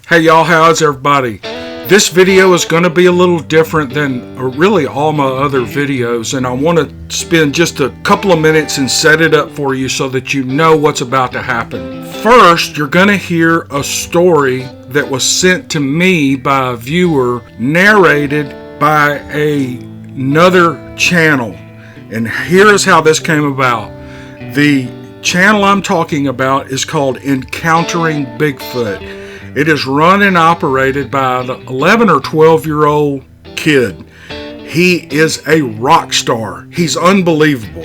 Hey y'all, how's everybody? This video is going to be a little different than really all my other videos, and I want to spend just a couple of minutes and set it up for you so that you know what's about to happen. First, you're going to hear a story that was sent to me by a viewer, narrated by another channel. And here's how this came about. The channel I'm talking about is called Encountering Bigfoot. It is run and operated by an 11 or 12-year-old kid. He is a rock star. He's unbelievable.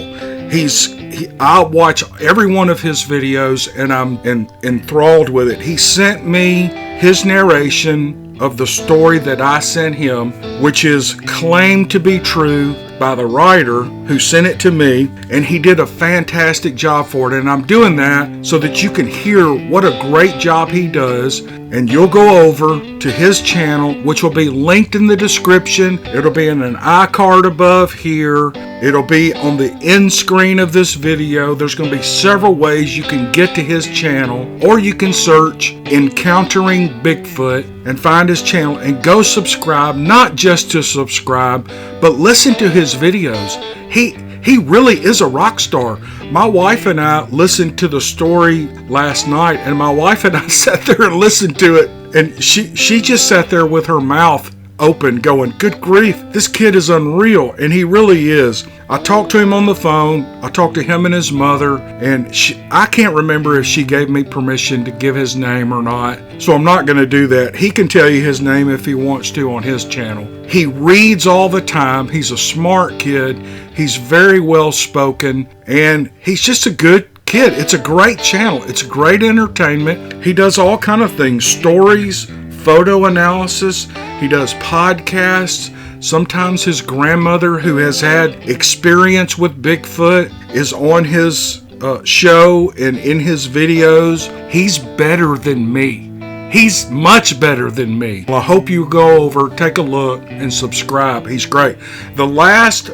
I watch every one of his videos and I'm enthralled with it. He sent me his narration of the story that I sent him, which is claimed to be true by the writer who sent it to me, and he did a fantastic job for it. And I'm doing that so that you can hear what a great job he does, and you'll go over to his channel, which will be linked in the description. It'll be in an iCard above here. It'll be on the end screen of this video. There's going to be several ways you can get to his channel, or you can search Encountering Bigfoot and find his channel and go subscribe, not just to subscribe, but listen to his videos. He really is a rock star. My wife and I listened to the story last night, and my wife and I sat there and listened to it, and she just sat there with her mouth open going, good grief, this kid is unreal. And he really is. I talked to him on the phone. I talked to him and his mother, and I can't remember if she gave me permission to give his name or not, so I'm not going to do that. He can tell you his name if he wants to on his channel. He reads all the time. He's a smart kid. He's very well spoken, and he's just a good kid. It's a great channel. It's great entertainment. He does all kind of things, stories, photo analysis. He does podcasts. Sometimes his grandmother, who has had experience with Bigfoot, is on his show and in his videos. He's better than me. He's much better than me. Well, I hope you go over, take a look, and subscribe. He's great. The last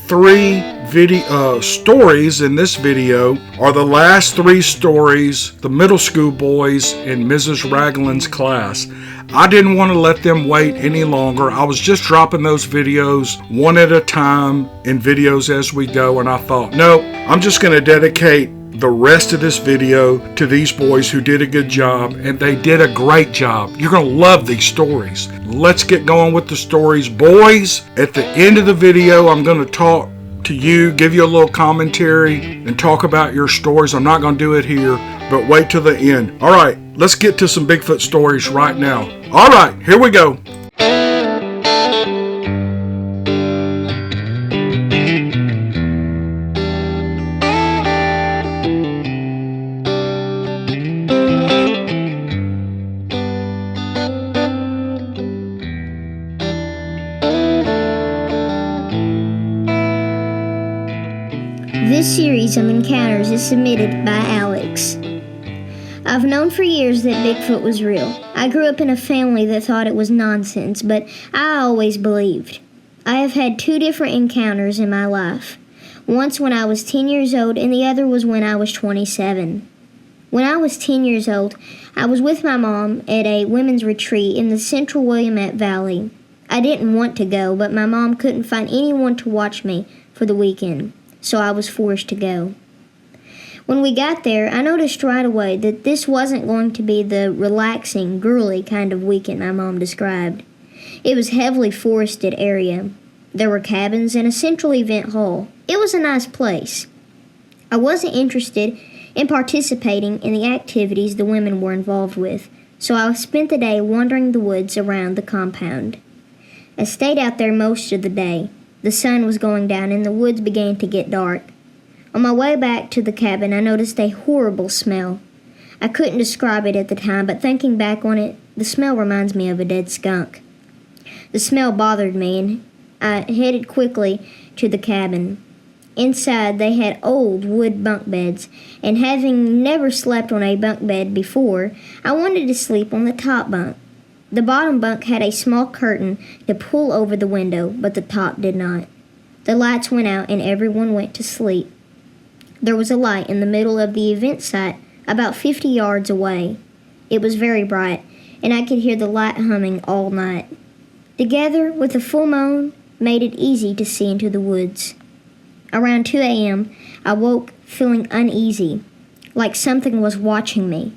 three stories in this video are the last three stories the middle school boys in Mrs. Ragland's class. I didn't want to let them wait any longer. I was just dropping those videos one at a time in videos as we go, and I thought, no, I'm just going to dedicate the rest of this video to these boys who did a good job, and they did a great job. You're going to love these stories. Let's get going with the stories. Boys, at the end of the video, I'm going to talk to you, give you a little commentary, and talk about your stories. I'm not going to do it here, but wait till the end. All right, let's get to some Bigfoot stories right now. All right, here we go. This series of encounters is submitted by Alex. I've known for years that Bigfoot was real. I grew up in a family that thought it was nonsense, but I always believed. I have had two different encounters in my life. Once when I was 10 years old, and the other was when I was 27. When I was 10 years old, I was with my mom at a women's retreat in the central Willamette Valley. I didn't want to go, but my mom couldn't find anyone to watch me for the weekend, so I was forced to go. When we got there, I noticed right away that this wasn't going to be the relaxing, girly kind of weekend my mom described. It was a heavily forested area. There were cabins and a central event hall. It was a nice place. I wasn't interested in participating in the activities the women were involved with, so I spent the day wandering the woods around the compound. I stayed out there most of the day. The sun was going down and the woods began to get dark. On my way back to the cabin, I noticed a horrible smell. I couldn't describe it at the time, but thinking back on it, the smell reminds me of a dead skunk. The smell bothered me, and I headed quickly to the cabin. Inside, they had old wood bunk beds, and having never slept on a bunk bed before, I wanted to sleep on the top bunk. The bottom bunk had a small curtain to pull over the window, but the top did not. The lights went out, and everyone went to sleep. There was a light in the middle of the event site about 50 yards away. It was very bright, and I could hear the light humming all night. Together with the full moon, made it easy to see into the woods. Around 2 a.m., I woke feeling uneasy, like something was watching me.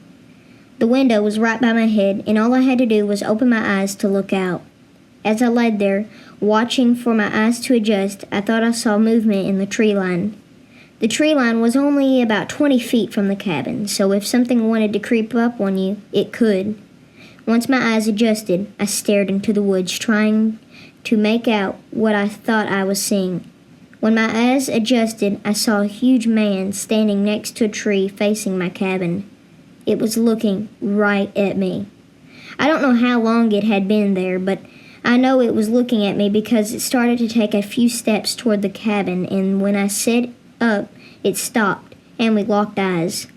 The window was right by my head, and all I had to do was open my eyes to look out. As I laid there, watching for my eyes to adjust, I thought I saw movement in the tree line. The tree line was only about 20 feet from the cabin, so if something wanted to creep up on you, it could. Once my eyes adjusted, I stared into the woods, trying to make out what I thought I was seeing. When my eyes adjusted, I saw a huge man standing next to a tree facing my cabin. It was looking right at me. I don't know how long it had been there, but I know it was looking at me because it started to take a few steps toward the cabin, and when I sat up, it stopped, and we locked eyes.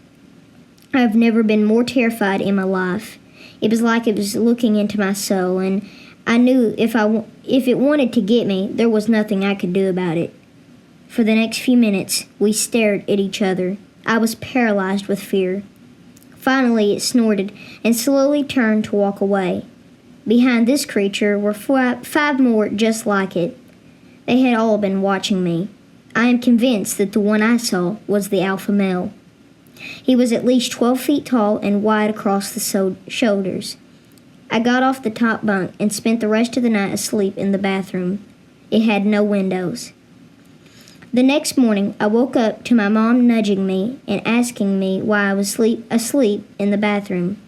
I've never been more terrified in my life. It was like it was looking into my soul, and I knew if it wanted to get me, there was nothing I could do about it. For the next few minutes, we stared at each other. I was paralyzed with fear. Finally, it snorted and slowly turned to walk away. Behind this creature were 5 more just like it. They had all been watching me. I am convinced that the one I saw was the alpha male. He was at least 12 feet tall and wide across the shoulders. I got off the top bunk and spent the rest of the night asleep in the bathroom. It had no windows. The next morning, I woke up to my mom nudging me and asking me why I was asleep in the bathroom.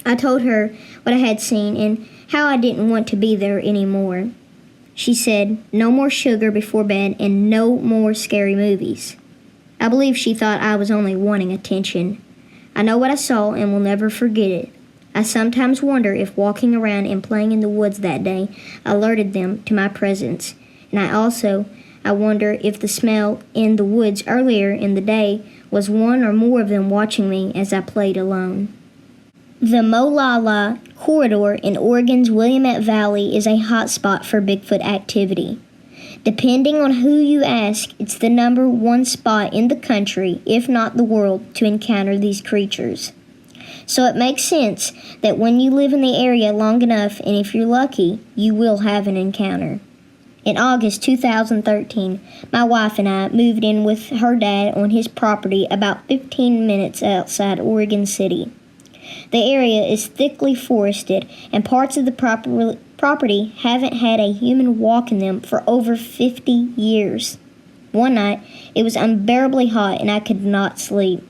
I told her what I had seen and how I didn't want to be there anymore. She said, no more sugar before bed and no more scary movies. I believe she thought I was only wanting attention. I know what I saw and will never forget it. I sometimes wonder if walking around and playing in the woods that day alerted them to my presence, and I wonder if the smell in the woods earlier in the day was one or more of them watching me as I played alone. The Molalla Corridor in Oregon's Willamette Valley is a hotspot for Bigfoot activity. Depending on who you ask, it's the number 1 spot in the country, if not the world, to encounter these creatures. So it makes sense that when you live in the area long enough, and if you're lucky, you will have an encounter. In August 2013, my wife and I moved in with her dad on his property about 15 minutes outside Oregon City. The area is thickly forested, and parts of the property haven't had a human walk in them for over 50 years. One night, it was unbearably hot and I could not sleep.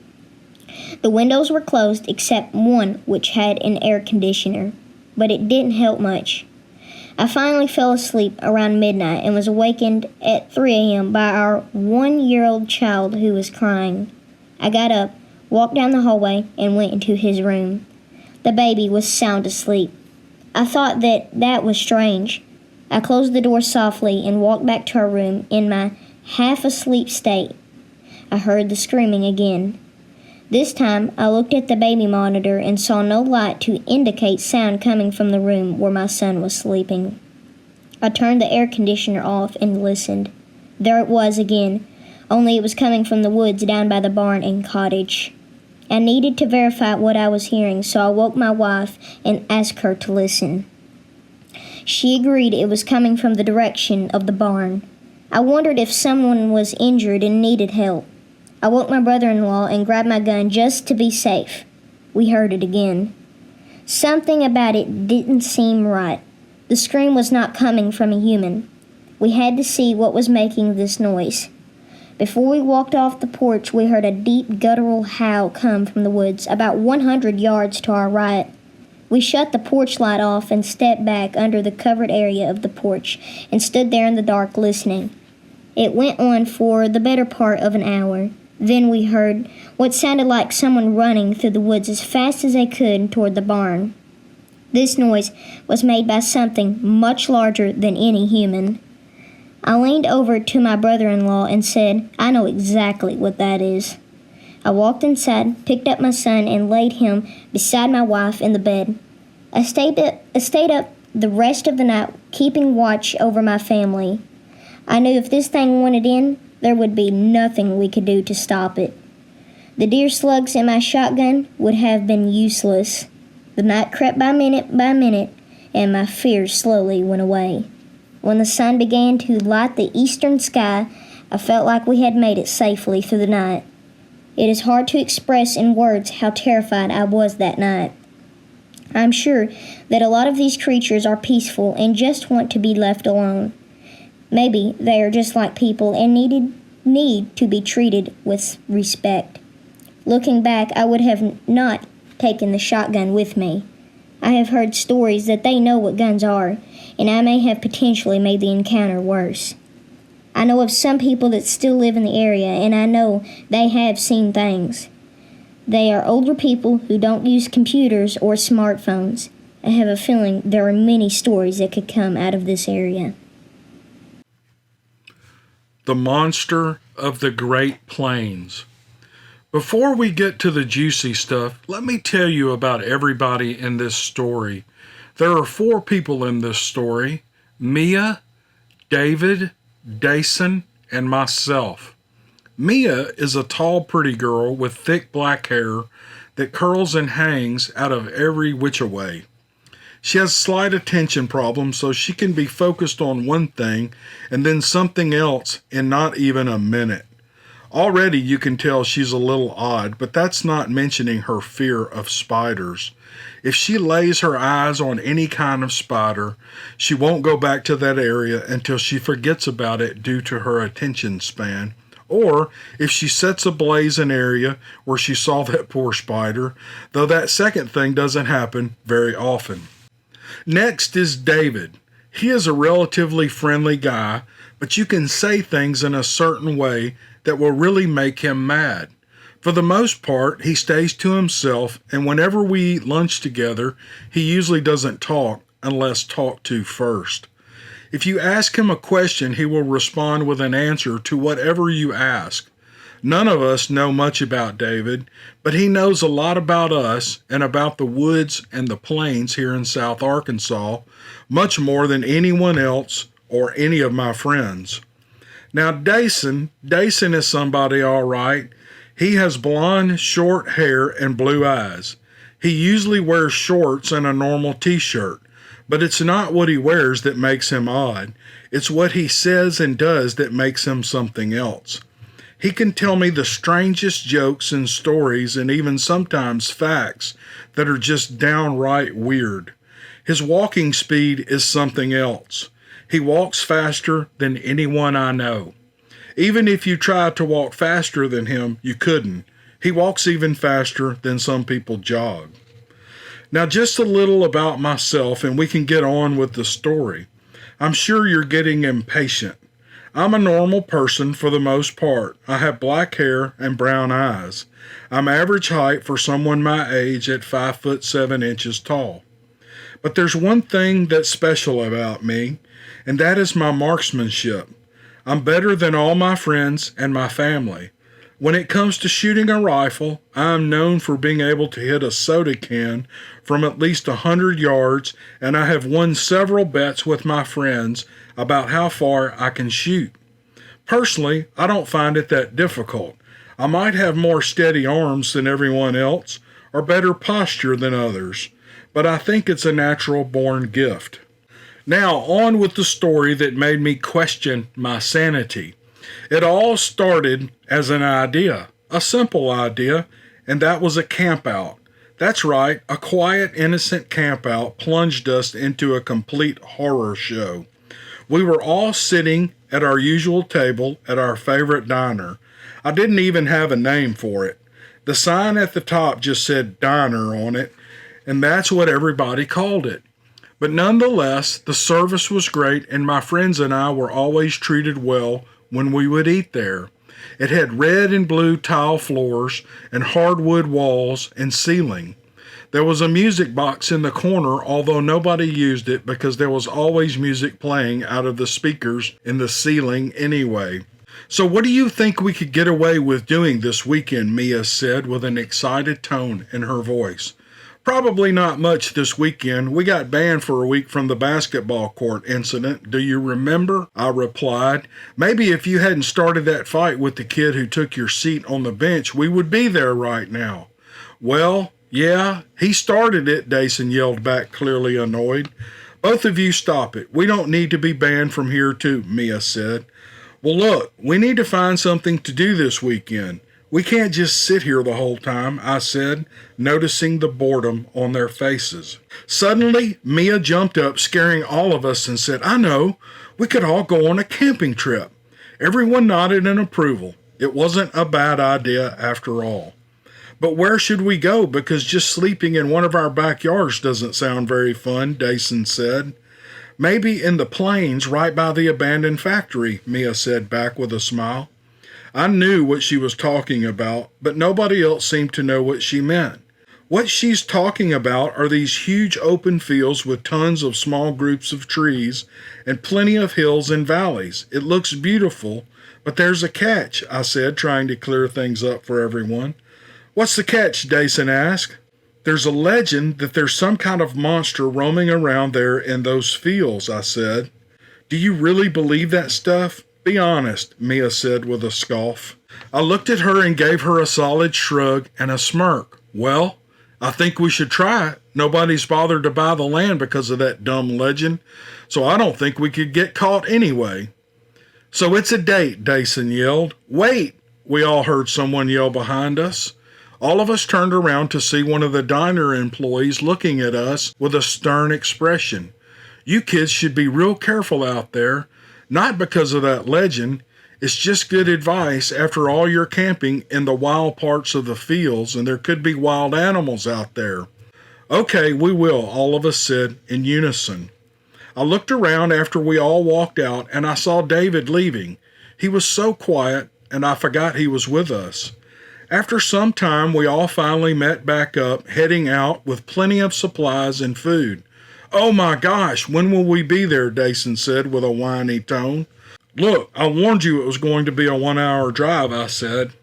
The windows were closed except one which had an air conditioner, but it didn't help much. I finally fell asleep around midnight and was awakened at 3 a.m. by our 1-year-old child who was crying. I got up, walked down the hallway, and went into his room. The baby was sound asleep. I thought that was strange. I closed the door softly and walked back to our room in my half-asleep state. I heard the screaming again. This time, I looked at the baby monitor and saw no light to indicate sound coming from the room where my son was sleeping. I turned the air conditioner off and listened. There it was again, only it was coming from the woods down by the barn and cottage. I needed to verify what I was hearing, so I woke my wife and asked her to listen. She agreed it was coming from the direction of the barn. I wondered if someone was injured and needed help. I woke my brother-in-law and grabbed my gun just to be safe. We heard it again. Something about it didn't seem right. The scream was not coming from a human. We had to see what was making this noise. Before we walked off the porch, we heard a deep guttural howl come from the woods about 100 yards to our right. We shut the porch light off and stepped back under the covered area of the porch and stood there in the dark listening. It went on for the better part of an hour. Then we heard what sounded like someone running through the woods as fast as they could toward the barn. This noise was made by something much larger than any human. I leaned over to my brother-in-law and said, I know exactly what that is. I walked inside, picked up my son, and laid him beside my wife in the bed. I stayed up the rest of the night, keeping watch over my family. I knew if this thing wanted in, there would be nothing we could do to stop it. The deer slugs in my shotgun would have been useless. The night crept by minute, and my fears slowly went away. When the sun began to light the eastern sky, I felt like we had made it safely through the night. It is hard to express in words how terrified I was that night. I'm sure that a lot of these creatures are peaceful and just want to be left alone. Maybe they are just like people and need to be treated with respect. Looking back, I would have not taken the shotgun with me. I have heard stories that they know what guns are, and I may have potentially made the encounter worse. I know of some people that still live in the area, and I know they have seen things. They are older people who don't use computers or smartphones. I have a feeling there are many stories that could come out of this area. The monster of the Great Plains. Before we get to the juicy stuff, let me tell you about everybody in this story. There are 4 people in this story: Mia, David, Dason, and myself. Mia is a tall, pretty girl with thick black hair that curls and hangs out of every which way. She has slight attention problems, so she can be focused on one thing and then something else in not even a minute. Already you can tell she's a little odd, but that's not mentioning her fear of spiders. If she lays her eyes on any kind of spider, she won't go back to that area until she forgets about it due to her attention span. Or if she sets ablaze an area where she saw that poor spider, though that second thing doesn't happen very often. Next is David. He is a relatively friendly guy, but you can say things in a certain way that will really make him mad. For the most part, he stays to himself, and whenever we eat lunch together, he usually doesn't talk unless talked to first. If you ask him a question, he will respond with an answer to whatever you ask. None of us know much about David, but he knows a lot about us and about the woods and the plains here in South Arkansas, much more than anyone else or any of my friends. Now, Dason is somebody all right. He has blonde, short hair and blue eyes. He usually wears shorts and a normal t-shirt, but it's not what he wears that makes him odd. It's what he says and does that makes him something else. He can tell me the strangest jokes and stories and even sometimes facts that are just downright weird. His walking speed is something else. He walks faster than anyone I know. Even if you tried to walk faster than him, you couldn't. He walks even faster than some people jog. Now, just a little about myself, and we can get on with the story. I'm sure you're getting impatient. I'm a normal person for the most part. I have black hair and brown eyes. I'm average height for someone my age at 5'7" tall. But there's one thing that's special about me, and that is my marksmanship. I'm better than all my friends and my family. When it comes to shooting a rifle, I am known for being able to hit a soda can from at least 100 yards, and I have won several bets with my friends about how far I can shoot. Personally, I don't find it that difficult. I might have more steady arms than everyone else, or better posture than others, but I think it's a natural-born gift. Now, on with the story that made me question my sanity. It all started as an idea, a simple idea, and that was a campout. That's right, a quiet, innocent campout plunged us into a complete horror show. We were all sitting at our usual table at our favorite diner. I didn't even have a name for it. The sign at the top just said diner on it, and that's what everybody called it. But nonetheless, the service was great, and my friends and I were always treated well when we would eat there. It had red and blue tile floors and hardwood walls and ceiling. There was a music box in the corner, although nobody used it because there was always music playing out of the speakers in the ceiling anyway. So what do you think we could get away with doing this weekend? Mia said with an excited tone in her voice. Probably not much this weekend. We got banned for a week from the basketball court incident. Do you remember? I replied. Maybe if you hadn't started that fight with the kid who took your seat on the bench, we would be there right now. Well, Yeah, he started it, Dason yelled back, clearly annoyed. Both of you stop it. We don't need to be banned from here too, Mia said. Well, look, we need to find something to do this weekend. We can't just sit here the whole time, I said, noticing the boredom on their faces. Suddenly, Mia jumped up, scaring all of us, and said, I know, we could all go on a camping trip. Everyone nodded in approval. It wasn't a bad idea after all. But where should we go? Because just sleeping in one of our backyards doesn't sound very fun, Dason said. Maybe in the plains right by the abandoned factory, Mia said back with a smile. I knew what she was talking about, but nobody else seemed to know what she meant. What she's talking about are these huge open fields with tons of small groups of trees and plenty of hills and valleys. It looks beautiful, but there's a catch, I said, trying to clear things up for everyone. What's the catch? Dason asked. There's a legend that there's some kind of monster roaming around there in those fields, I said. Do you really believe that stuff? Be honest, Mia said with a scoff. I looked at her and gave her a solid shrug and a smirk. Well, I think we should try it. Nobody's bothered to buy the land because of that dumb legend, so I don't think we could get caught anyway. So it's a date, Dason yelled. Wait! We all heard someone yell behind us. All of us turned around to see one of the diner employees looking at us with a stern expression. You kids should be real careful out there. Not because of that legend. It's just good advice after all you're camping in the wild parts of the fields and there could be wild animals out there. Okay, we will, all of us said in unison. I looked around after we all walked out and I saw David leaving. He was so quiet and I forgot he was with us. After some time, we all finally met back up, heading out with plenty of supplies and food. Oh my gosh, when will we be there? Dason said with a whiny tone. Look, I warned you it was going to be a 1-hour drive, I said.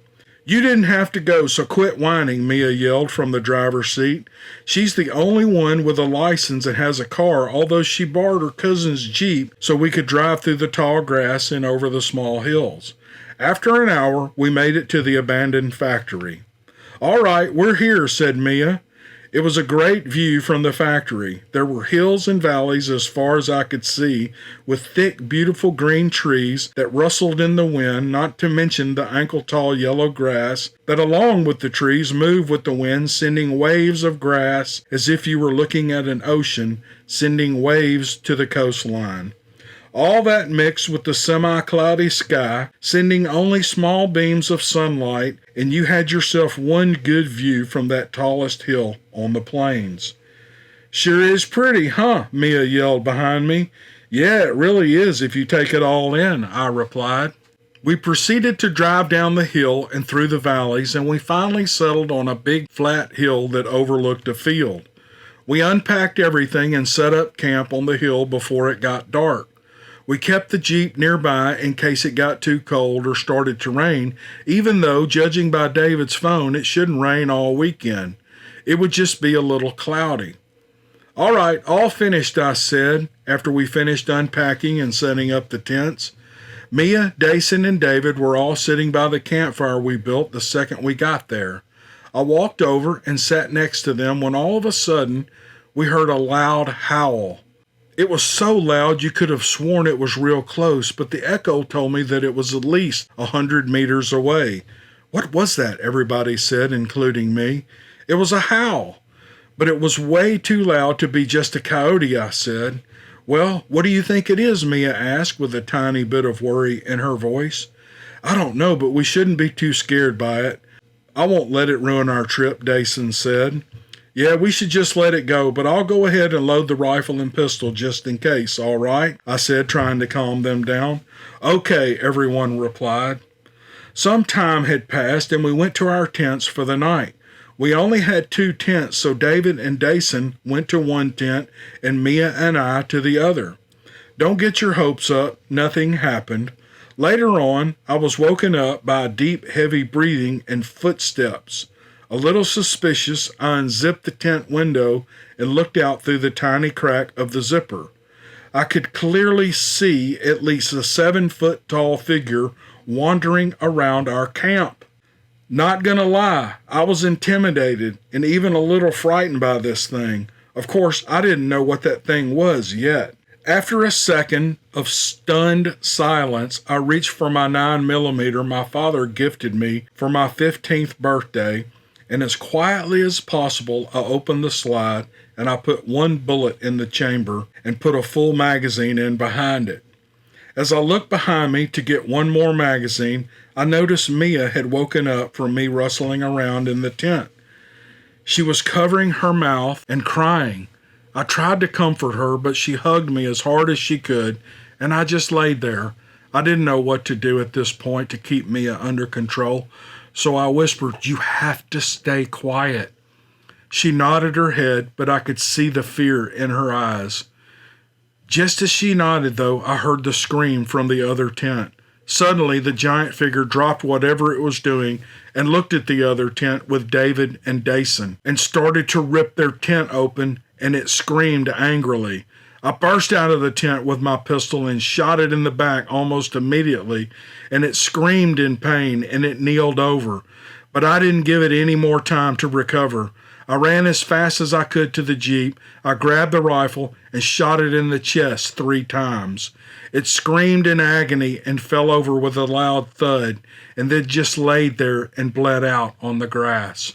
You didn't have to go, so quit whining, Mia yelled from the driver's seat. She's the only one with a license that has a car, although she borrowed her cousin's Jeep so we could drive through the tall grass and over the small hills. After an hour, we made it to the abandoned factory. All right, we're here, said Mia. It was a great view from the factory. There were hills and valleys as far as I could see, with thick, beautiful green trees that rustled in the wind, not to mention the ankle-tall yellow grass that, along with the trees, moved with the wind, sending waves of grass as if you were looking at an ocean, sending waves to the coastline. All that mixed with the semi-cloudy sky, sending only small beams of sunlight, and you had yourself one good view from that tallest hill on the plains. Sure is pretty, huh? Mia yelled behind me. Yeah, it really is if you take it all in, I replied. We proceeded to drive down the hill and through the valleys, and we finally settled on a big flat hill that overlooked a field. We unpacked everything and set up camp on the hill before it got dark. We kept the Jeep nearby in case it got too cold or started to rain, even though, judging by David's phone, it shouldn't rain all weekend. It would just be a little cloudy. All right, all finished, I said, after we finished unpacking and setting up the tents. Mia, Dason, and David were all sitting by the campfire we built the second we got there. I walked over and sat next to them when all of a sudden we heard a loud howl. It was so loud you could have sworn it was real close, but the echo told me that it was at least 100 meters away. What was that? Everybody said, including me. It was a howl, but it was way too loud to be just a coyote, I said. Well, what do you think it is? Mia asked with a tiny bit of worry in her voice. I don't know, but we shouldn't be too scared by it. I won't let it ruin our trip, Dason said. Yeah, we should just let it go, but I'll go ahead and load the rifle and pistol just in case, all right? I said, trying to calm them down. Okay, everyone replied. Some time had passed, and we went to our tents for the night. We only had 2 tents, so David and Dason went to one tent, and Mia and I to the other. Don't get your hopes up. Nothing happened. Later on, I was woken up by deep, heavy breathing and footsteps. A little suspicious, I unzipped the tent window and looked out through the tiny crack of the zipper. I could clearly see at least a 7-foot-tall figure wandering around our camp. Not gonna lie, I was intimidated and even a little frightened by this thing. Of course, I didn't know what that thing was yet. After a second of stunned silence, I reached for my 9mm my father gifted me for my 15th birthday, and as quietly as possible, I opened the slide and I put one bullet in the chamber and put a full magazine in behind it. As I looked behind me to get one more magazine, I noticed Mia had woken up from me rustling around in the tent. She was covering her mouth and crying. I tried to comfort her, but she hugged me as hard as she could, and I just laid there. I didn't know what to do at this point to keep Mia under control, so I whispered, "You have to stay quiet." She nodded her head, but I could see the fear in her eyes. Just as she nodded, though, I heard the scream from the other tent. Suddenly, the giant figure dropped whatever it was doing and looked at the other tent with David and Dason and started to rip their tent open, and it screamed angrily. I burst out of the tent with my pistol and shot it in the back almost immediately, and it screamed in pain and it kneeled over. But I didn't give it any more time to recover. I ran as fast as I could to the Jeep. I grabbed the rifle and shot it in the chest 3 times. It screamed in agony and fell over with a loud thud, and then just laid there and bled out on the grass.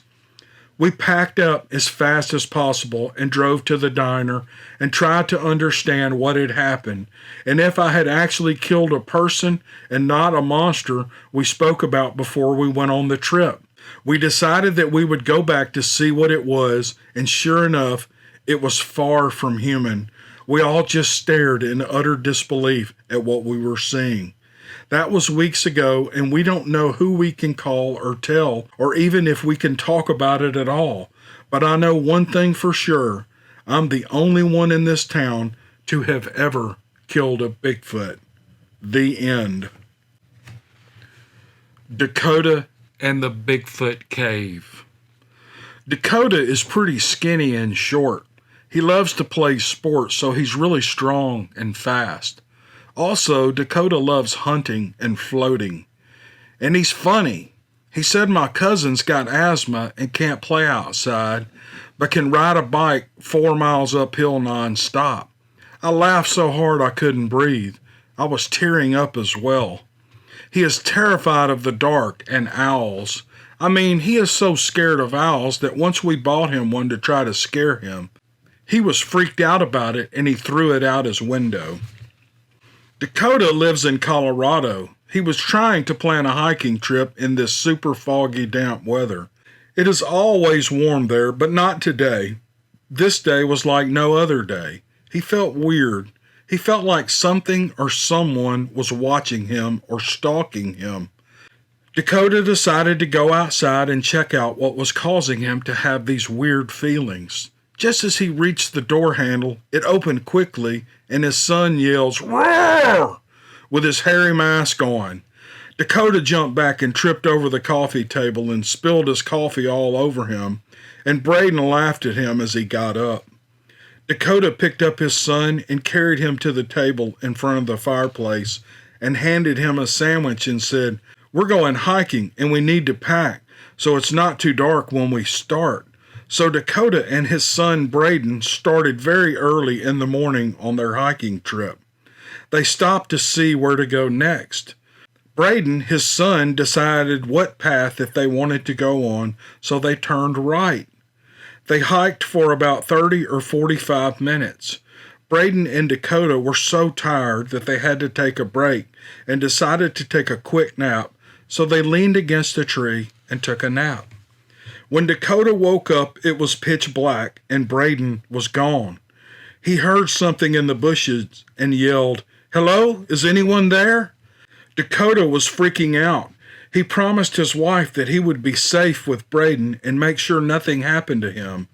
We packed up as fast as possible and drove to the diner and tried to understand what had happened, and if I had actually killed a person and not a monster we spoke about before we went on the trip. We decided that we would go back to see what it was, and sure enough, it was far from human. We all just stared in utter disbelief at what we were seeing. That was weeks ago, and we don't know who we can call or tell, or even if we can talk about it at all. But I know one thing for sure. I'm the only one in this town to have ever killed a Bigfoot. The end. Dakota and the Bigfoot Cave. Dakota is pretty skinny and short. He loves to play sports, so he's really strong and fast. Also, Dakota loves hunting and floating. And he's funny. He said my cousin's got asthma and can't play outside, but can ride a bike 4 miles uphill non-stop. I laughed so hard I couldn't breathe. I was tearing up as well. He is terrified of the dark and owls. I mean, he is so scared of owls that once we bought him one to try to scare him. He was freaked out about it and he threw it out his window. Dakota lives in Colorado. He was trying to plan a hiking trip in this super foggy, damp weather. It is always warm there, but not today. This day was like no other day. He felt weird. He felt like something or someone was watching him or stalking him. Dakota decided to go outside and check out what was causing him to have these weird feelings. Just as he reached the door handle, it opened quickly and his son yells, "Roar!" with his hairy mask on. Dakota jumped back and tripped over the coffee table and spilled his coffee all over him, and Braden laughed at him as he got up. Dakota picked up his son and carried him to the table in front of the fireplace and handed him a sandwich and said, "We're going hiking and we need to pack so it's not too dark when we start." So Dakota and his son Braden started very early in the morning on their hiking trip. They stopped to see where to go next. Braden, his son, decided what path if they wanted to go on, so they turned right. They hiked for about 30 or 45 minutes. Braden and Dakota were so tired that they had to take a break and decided to take a quick nap, so they leaned against a tree and took a nap. When Dakota woke up, it was pitch black and Braden was gone. He heard something in the bushes and yelled, "Hello, is anyone there?" Dakota was freaking out. He promised his wife that he would be safe with Braden and make sure nothing happened to him.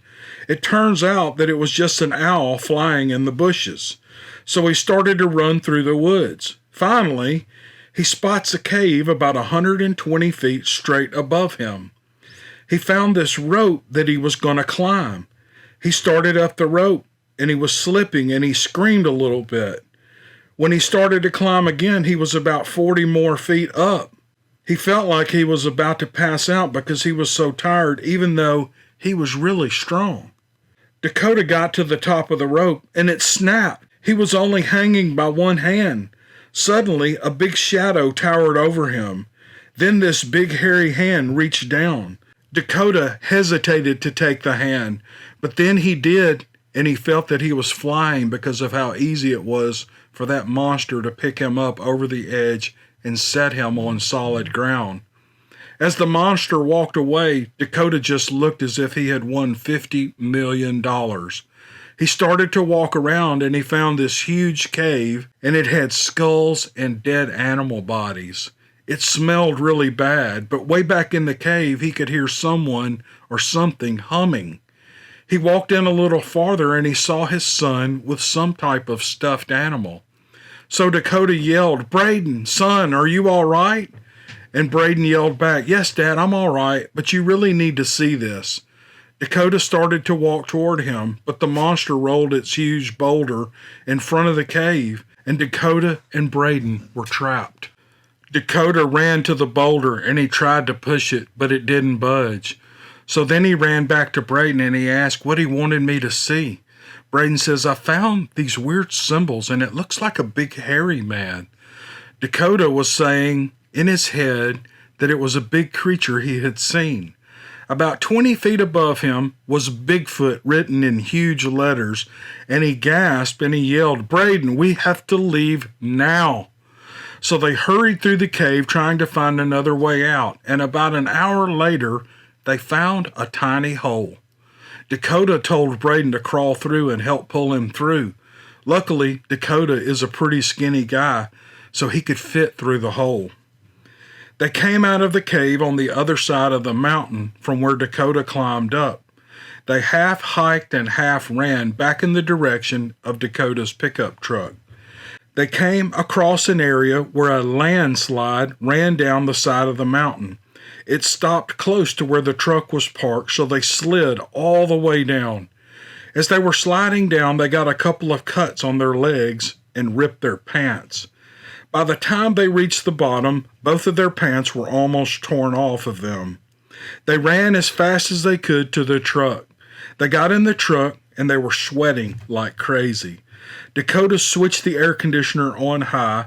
It turns out that it was just an owl flying in the bushes. So he started to run through the woods. Finally, he spots a cave about 120 feet straight above him. He found this rope that he was going to climb. He started up the rope and he was slipping and he screamed a little bit. When he started to climb again, he was about 40 more feet up. He felt like he was about to pass out because he was so tired, even though he was really strong. Dakota got to the top of the rope and it snapped. He was only hanging by one hand. Suddenly, a big shadow towered over him. Then this big hairy hand reached down. Dakota hesitated to take the hand, but then he did, and he felt that he was flying because of how easy it was for that monster to pick him up over the edge and set him on solid ground. As the monster walked away, Dakota just looked as if he had won $50 million. He started to walk around and he found this huge cave, and it had skulls and dead animal bodies. It smelled really bad, but way back in the cave he could hear someone or something humming. He walked in a little farther and he saw his son with some type of stuffed animal. So Dakota yelled, "Braden, son, are you all right?" And Braden yelled back, "Yes, Dad, I'm all right, but you really need to see this." Dakota started to walk toward him, but the monster rolled its huge boulder in front of the cave, and Dakota and Braden were trapped. Dakota ran to the boulder and he tried to push it, but it didn't budge. So then he ran back to Braden and he asked what he wanted me to see. Braden says, "I found these weird symbols and it looks like a big hairy man." Dakota was saying in his head that it was a big creature he had seen. About 20 feet above him was Bigfoot written in huge letters, and he gasped and he yelled, "Braden, we have to leave now." So they hurried through the cave trying to find another way out, and about an hour later, they found a tiny hole. Dakota told Braden to crawl through and help pull him through. Luckily, Dakota is a pretty skinny guy, so he could fit through the hole. They came out of the cave on the other side of the mountain from where Dakota climbed up. They half hiked and half ran back in the direction of Dakota's pickup truck. They came across an area where a landslide ran down the side of the mountain. It stopped close to where the truck was parked, so they slid all the way down. As they were sliding down, they got a couple of cuts on their legs and ripped their pants. By the time they reached the bottom, both of their pants were almost torn off of them. They ran as fast as they could to the truck. They got in the truck and they were sweating like crazy. Dakota switched the air conditioner on high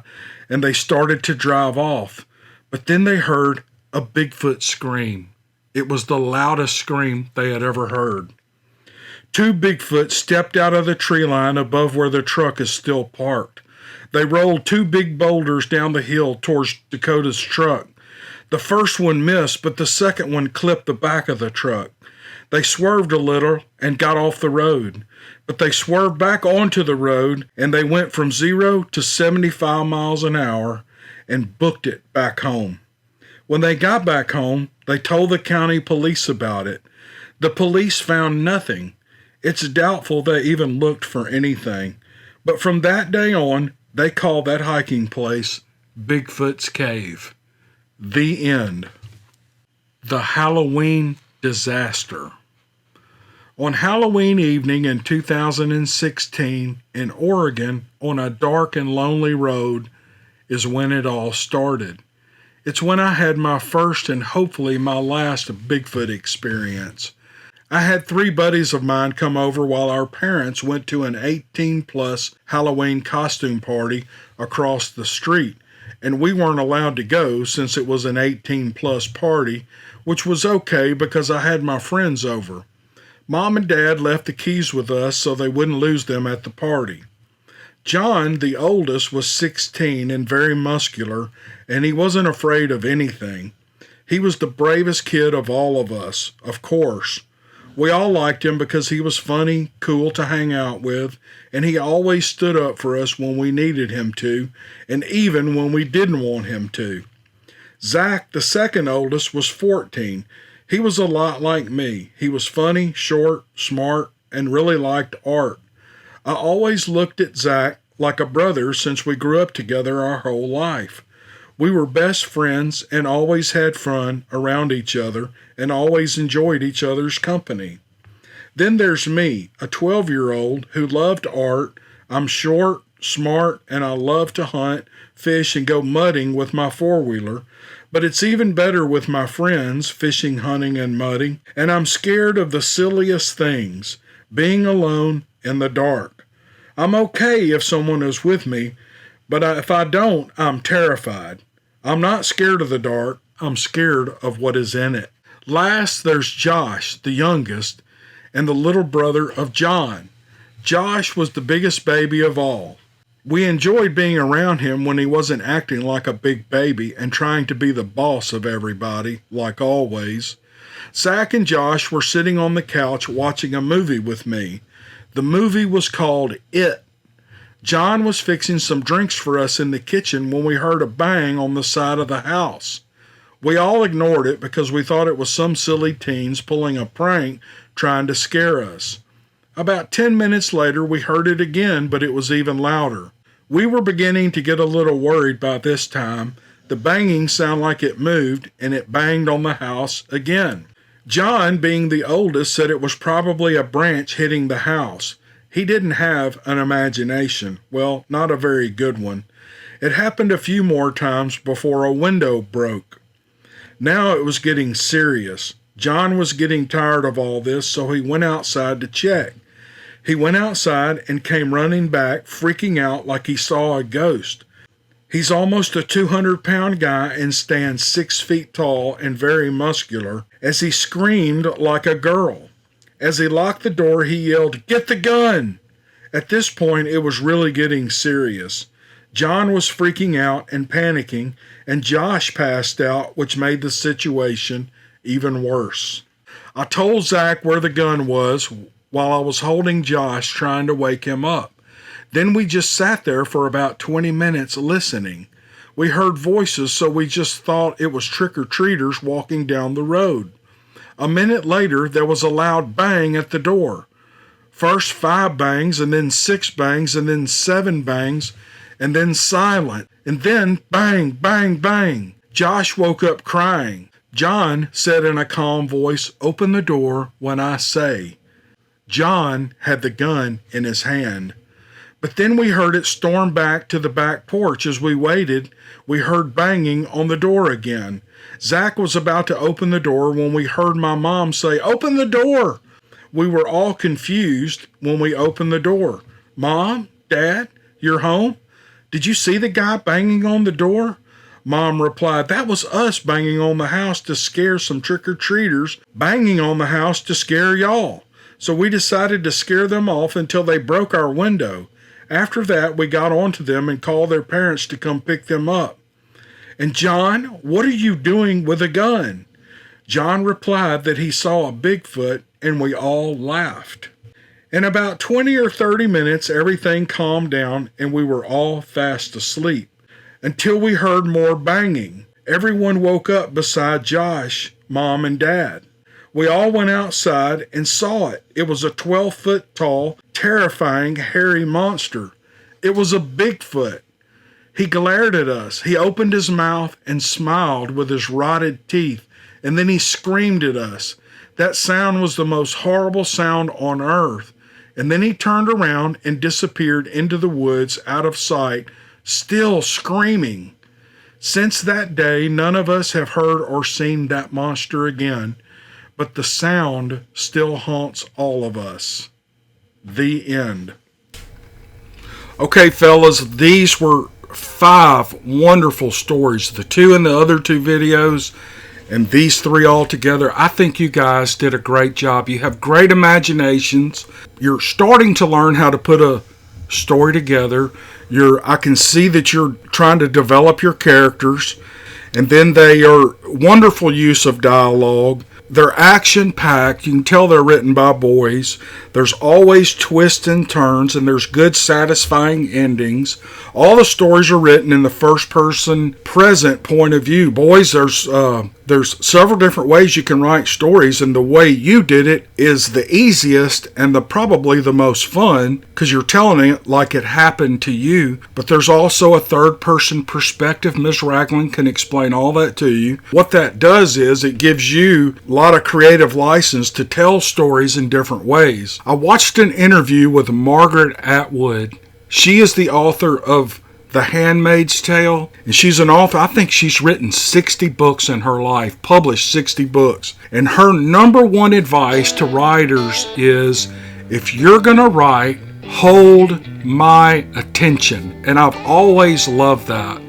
and they started to drive off. But then they heard a Bigfoot scream. It was the loudest scream they had ever heard. Two Bigfoot stepped out of the tree line above where the truck is still parked. They rolled two big boulders down the hill towards Dakota's truck. The first one missed, but the second one clipped the back of the truck. They swerved a little and got off the road, but they swerved back onto the road and they went from 0 to 75 miles an hour and booked it back home. When they got back home, they told the county police about it. The police found nothing. It's doubtful they even looked for anything. But from that day on, they called that hiking place Bigfoot's Cave. The end. The Halloween Disaster. On Halloween evening in 2016 in Oregon, on a dark and lonely road, is when it all started. It's when I had my first and hopefully my last Bigfoot experience. I had 3 buddies of mine come over while our parents went to an 18-plus Halloween costume party across the street, and we weren't allowed to go since it was an 18-plus party, which was okay because I had my friends over. Mom and Dad left the keys with us so they wouldn't lose them at the party. John, the oldest, was 16 and very muscular, and he wasn't afraid of anything. He was the bravest kid of all of us, of course. We all liked him because he was funny, cool to hang out with, and he always stood up for us when we needed him to, and even when we didn't want him to. Zach, the second oldest, was 14. He was a lot like me. He was funny, short, smart, and really liked art. I always looked at Zach like a brother since we grew up together our whole life. We were best friends and always had fun around each other and always enjoyed each other's company. Then there's me, a 12-year-old who loved art. I'm short, smart, and I love to hunt, fish, and go mudding with my four-wheeler. But it's even better with my friends, fishing, hunting, and mudding. And I'm scared of the silliest things, being alone in the dark. I'm okay if someone is with me, but if I don't, I'm terrified. I'm not scared of the dark. I'm scared of what is in it. Last, there's Josh, the youngest, and the little brother of John. Josh was the biggest baby of all. We enjoyed being around him when he wasn't acting like a big baby and trying to be the boss of everybody, like always. Zach and Josh were sitting on the couch watching a movie with me. The movie was called It. John was fixing some drinks for us in the kitchen when we heard a bang on the side of the house. We all ignored it because we thought it was some silly teens pulling a prank trying to scare us. About 10 minutes later, we heard it again, but it was even louder. We were beginning to get a little worried by this time. The banging sounded like it moved, and it banged on the house again. John, being the oldest, said it was probably a branch hitting the house. He didn't have an imagination. Well, not a very good one. It happened a few more times before a window broke. Now it was getting serious. John was getting tired of all this, so he went outside to check. He went outside and came running back, freaking out like he saw a ghost. He's almost a 200-pound guy and stands 6 feet tall and very muscular, as he screamed like a girl. As he locked the door, he yelled, "Get the gun!" At this point, it was really getting serious. John was freaking out and panicking, and Josh passed out, which made the situation even worse. I told Zach where the gun was while I was holding Josh, trying to wake him up. Then we just sat there for about 20 minutes listening. We heard voices, so we just thought it was trick-or-treaters walking down the road. A minute later, there was a loud bang at the door. First 5 bangs, and then 6 bangs, and then 7 bangs, and then silent, and then bang, bang, bang. Josh woke up crying. John said in a calm voice, "Open the door when I say." John had the gun in his hand. But then we heard it storm back to the back porch. As we waited, we heard banging on the door again. Zach was about to open the door when we heard my mom say, "Open the door!" We were all confused when we opened the door. "Mom? Dad? You're home? Did you see the guy banging on the door?" Mom replied, "That was us banging on the house to scare some trick-or-treaters, banging on the house to scare y'all. So we decided to scare them off until they broke our window. After that, we got onto them and called their parents to come pick them up." "And John, what are you doing with a gun?" John replied that he saw a Bigfoot, and we all laughed. In about 20 or 30 minutes, everything calmed down, and we were all fast asleep. Until we heard more banging. Everyone woke up beside Josh, Mom, and Dad. We all went outside and saw it. It was a 12-foot tall, terrifying, hairy monster. It was a Bigfoot. He glared at us. He opened his mouth and smiled with his rotted teeth, and then he screamed at us. That sound was the most horrible sound on earth. And then he turned around and disappeared into the woods out of sight, still screaming. Since that day, none of us have heard or seen that monster again, but the sound still haunts all of us. The end. Okay, fellas, these were 5 wonderful stories. The 2 in the other 2 videos, and these 3 all together. I think you guys did a great job. You have great imaginations. You're starting to learn how to put a story together. I can see that you're trying to develop your characters, and then they are wonderful use of dialogue. They're action-packed. You can tell they're written by boys. There's always twists and turns, and there's good, satisfying endings. All the stories are written in the first-person present point of view. Boys, there's several different ways you can write stories, and the way you did it is the easiest and probably the most fun, because you're telling it like it happened to you. But there's also a third-person perspective. Ms. Ragland can explain all that to you. What that does is it gives you a lot of creative license to tell stories in different ways. I watched an interview with Margaret Atwood She is the author of The Handmaid's Tale, and she's an author. I think she's written 60 books in her life, published 60 books. And her number one advice to writers is, if you're going to write, hold my attention. And I've always loved that.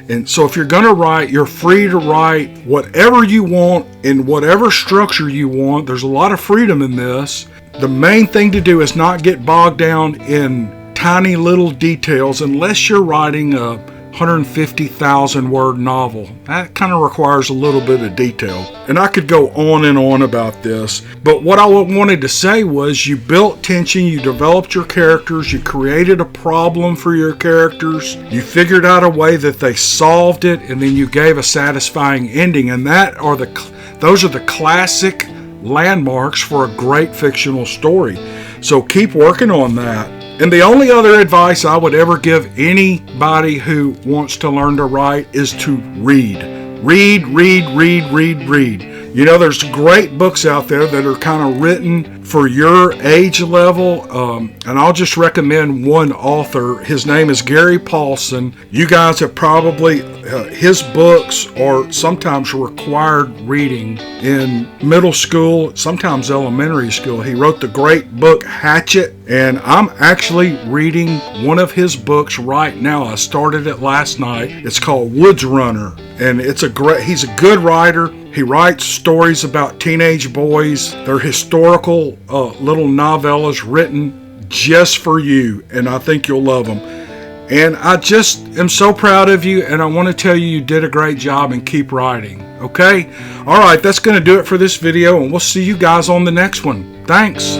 And so if you're going to write, you're free to write whatever you want in whatever structure you want. There's a lot of freedom in this. The main thing to do is not get bogged down in tiny little details unless you're writing a 150,000 word novel. That kind of requires a little bit of detail. And I could go on and on about this, but what I wanted to say was, you built tension, you developed your characters, you created a problem for your characters, you figured out a way that they solved it, and then you gave a satisfying ending. And those are the classic landmarks for a great fictional story. So keep working on that. And the only other advice I would ever give anybody who wants to learn to write is to read. Read, read, read, read, read. You know, there's great books out there that are kind of written for your age level. And I'll just recommend one author. His name is Gary Paulson. You guys have probably, his books are sometimes required reading in middle school, sometimes elementary school. He wrote the great book Hatchet, and I'm actually reading one of his books right now. I started it last night. It's called Woods Runner, and he's a good writer. He writes stories about teenage boys. They're historical little novellas written just for you, and I think you'll love them. And I just am so proud of you, and I want to tell you did a great job, and keep writing. Okay? All right, that's going to do it for this video, and we'll see you guys on the next one. Thanks.